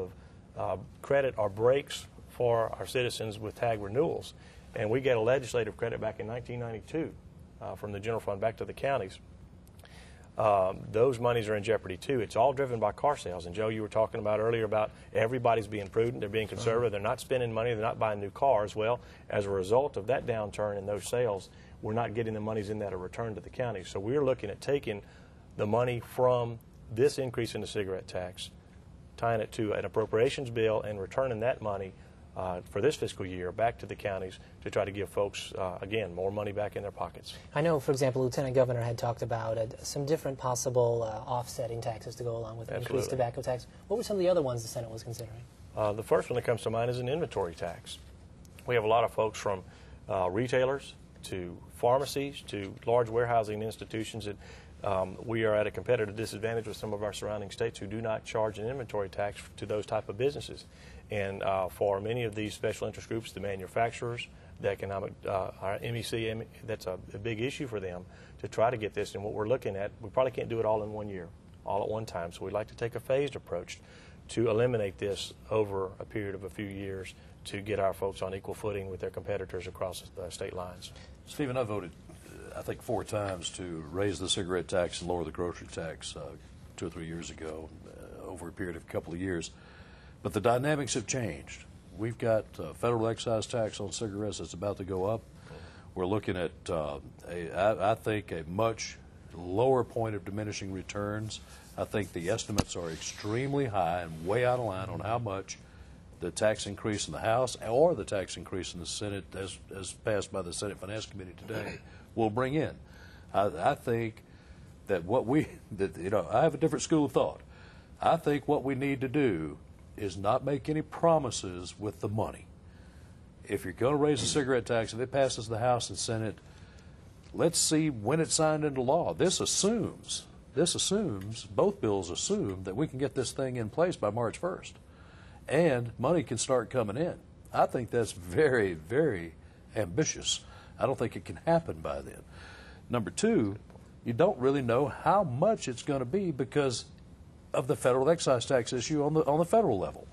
of credit or breaks for our citizens with tag renewals. And we get a legislative credit back in 1992 from the general fund back to the counties. Those monies are in jeopardy too. It's all driven by car sales. And Joe, you were talking about earlier about everybody's being prudent, they're being conservative, they're not spending money, they're not buying new cars. Well, as a result of that downturn in those sales, we're not getting the monies in that are returned to the county. So we're looking at taking the money from this increase in the cigarette tax, tying it to an appropriations bill, and returning that money for this fiscal year back to the counties to try to give folks, again, more money back in their pockets. I know, for example, Lieutenant Governor had talked about some different possible offsetting taxes to go along with the increased tobacco tax. What were some of the other ones the Senate was considering? The first one that comes to mind is an inventory tax. We have a lot of folks from retailers to pharmacies to large warehousing institutions that we are at a competitive disadvantage with some of our surrounding states who do not charge an inventory tax to those type of businesses. And for many of these special interest groups, the manufacturers, the economic, our MEC, that's a big issue for them to try to get this. And what we're looking at, we probably can't do it all in 1 year, all at one time. So we'd like to take a phased approach to eliminate this over a period of a few years to get our folks on equal footing with their competitors across the state lines. Stephen, I voted, I think, 4 times to raise the cigarette tax and lower the grocery tax 2 or 3 years ago, over a period of a couple of years. But the dynamics have changed. We've got federal excise tax on cigarettes that's about to go up. We're looking at, I think, a much lower point of diminishing returns. I think the estimates are extremely high and way out of line on how much the tax increase in the House or the tax increase in the Senate, as passed by the Senate Finance Committee today, will bring in. I think that I have a different school of thought. I think what we need to do is not make any promises with the money. If you're going to raise the cigarette tax, if it passes the House and Senate, let's see when it's signed into law. This assumes, both bills assume that we can get this thing in place by March 1st. And money can start coming in. I think that's very, very ambitious. I don't think it can happen by then. Number two, you don't really know how much it's going to be because of the federal excise tax issue on the federal level.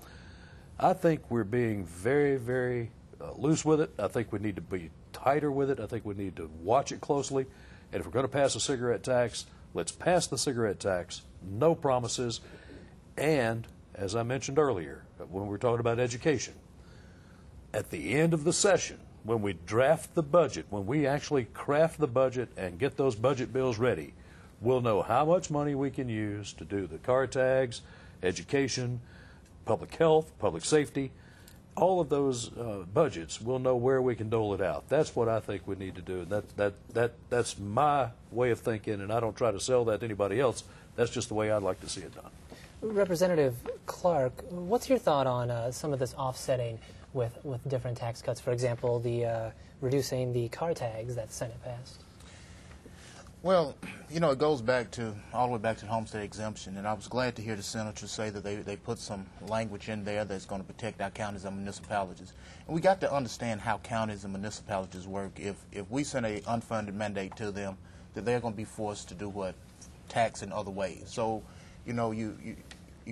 I think we're being very, very loose with it. I think we need to be tighter with it. I think we need to watch it closely. And if we're going to pass a cigarette tax, let's pass the cigarette tax. No promises. And as I mentioned earlier, when we were talking about education, at the end of the session, when we draft the budget, when we actually craft the budget and get those budget bills ready, we'll know how much money we can use to do the car tags, education, public health, public safety, all of those budgets. We'll know where we can dole it out. That's what I think we need to do. That's my way of thinking, and I don't try to sell that to anybody else. That's just the way I'd like to see it done. Representative Clark, what's your thought on some of this offsetting with different tax cuts? For example, the reducing the car tags that the Senate passed. Well, it goes back all the way back to the homestead exemption, and I was glad to hear the senators say that they put some language in there that's going to protect our counties and municipalities. And we got to understand how counties and municipalities work. If we send an unfunded mandate to them, that they're going to be forced to do what? Tax in other ways. So, you're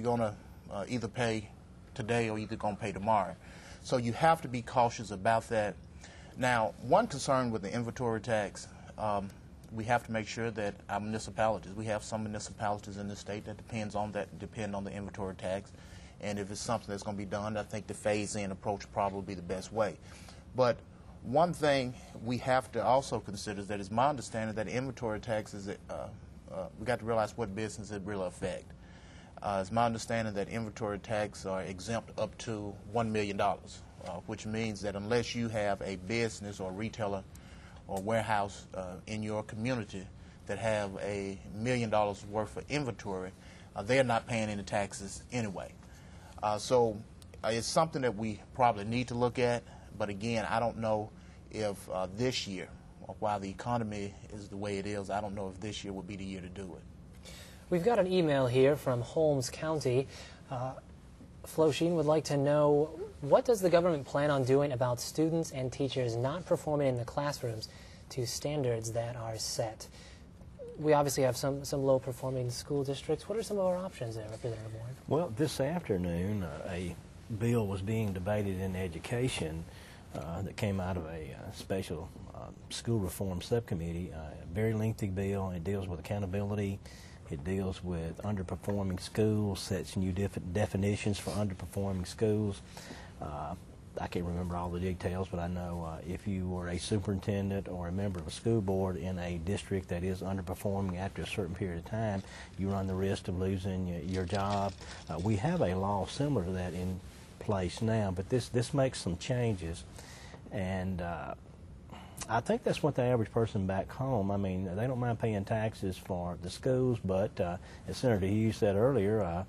going to either pay today or you're going to pay tomorrow. So you have to be cautious about that. Now, one concern with the inventory tax, we have to make sure that our municipalities, we have some municipalities in the state that depend on the inventory tax. And if it's something that's going to be done, I think the phase-in approach would probably be the best way. But one thing we have to also consider is that it's my understanding that inventory tax is, we got to realize what business it really affect. It's my understanding that inventory tax are exempt up to $1 million, which means that unless you have a business or retailer or warehouse in your community that have $1 million worth of inventory, they're not paying any taxes anyway. So it's something that we probably need to look at, but again, I don't know if this year, while the economy is the way it is, I don't know if this year would be the year to do it. We've got an email here from Holmes County. Flosheen would like to know, what does the government plan on doing about students and teachers not performing in the classrooms to standards that are set? We obviously have some low-performing school districts. What are some of our options there, Representative Warren? Well, this afternoon, a bill was being debated in education that came out of a special school reform subcommittee. A very lengthy bill. It deals with accountability. It deals with underperforming schools, sets new definitions for underperforming schools. I can't remember all the details, but I know if you were a superintendent or a member of a school board in a district that is underperforming after a certain period of time, you run the risk of losing your job. We have a law similar to that in place now, but this makes some changes, and I think that's what the average person back home, I mean, they don't mind paying taxes for the schools, but as Senator Hughes said earlier,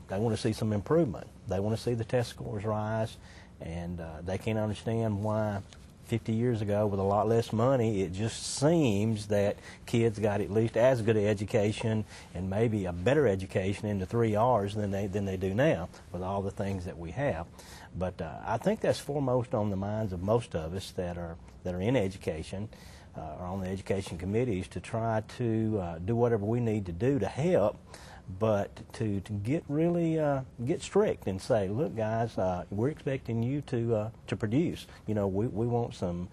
they want to see some improvement. They want to see the test scores rise, and they can't understand why 50 years ago with a lot less money, it just seems that kids got at least as good an education and maybe a better education in the 3 R's than they do now with all the things that we have. But I think that's foremost on the minds of most of us that are in education or on the education committees to try to do whatever we need to do to help, but to get really get strict and say, look, guys, we're expecting you to produce. You know, we want some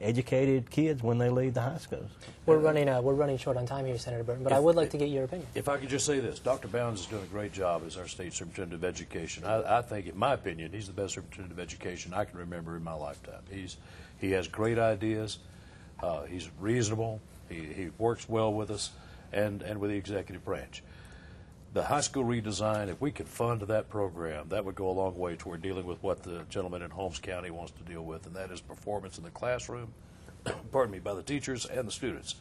educated kids when they leave the high schools. We're running short on time here, Senator Burton, but I would like to get your opinion. If I could just say this, Dr. Bounds is doing a great job as our state superintendent of education. I think, in my opinion, he's the best superintendent of education I can remember in my lifetime. He has great ideas. He's reasonable. He works well with us and with the executive branch. the high school redesign, if we could fund that program, that would go a long way toward dealing with what the gentleman in Holmes County wants to deal with, and that is performance in the classroom, pardon me, by the teachers and the students.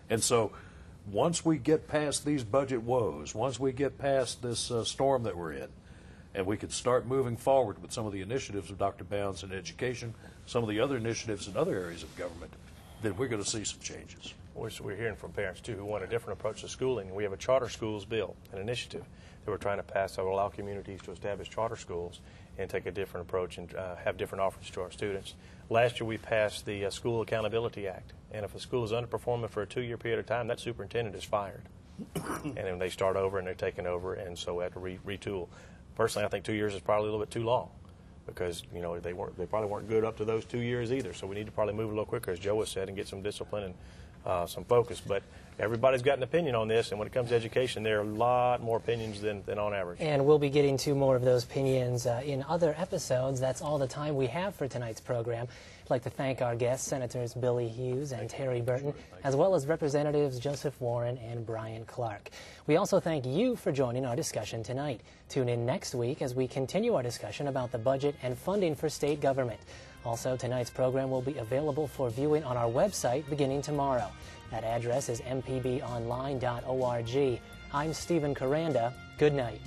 And so once we get past these budget woes, once we get past this storm that we're in, and we could start moving forward with some of the initiatives of Dr. Bounds in education, some of the other initiatives in other areas of government, then we're going to see some changes. We're hearing from parents, too, who want a different approach to schooling. We have a charter schools bill, an initiative that we're trying to pass that will allow communities to establish charter schools and take a different approach and have different offerings to our students. Last year, we passed the School Accountability Act, and if a school is underperforming for a 2-year period of time, that superintendent is fired. And then they start over and they're taking over, and so we have to retool. Personally, I think 2 years is probably a little bit too long because, you know, they probably weren't good up to those 2 years either. So we need to probably move a little quicker, as Joe has said, and get some discipline and some focus. But everybody's got an opinion on this, and when it comes to education, there are a lot more opinions than on average. And we'll be getting to more of those opinions in other episodes. That's all the time we have for tonight's program. I'd like to thank our guests, Senators Billy Hughes and Terry Burton, as well as Representatives Joseph Warren and Brian Clark. We also thank you for joining our discussion tonight. Tune in next week as we continue our discussion about the budget and funding for state government. Also, tonight's program will be available for viewing on our website beginning tomorrow. That address is mpbonline.org. I'm Stephen Caranda. Good night.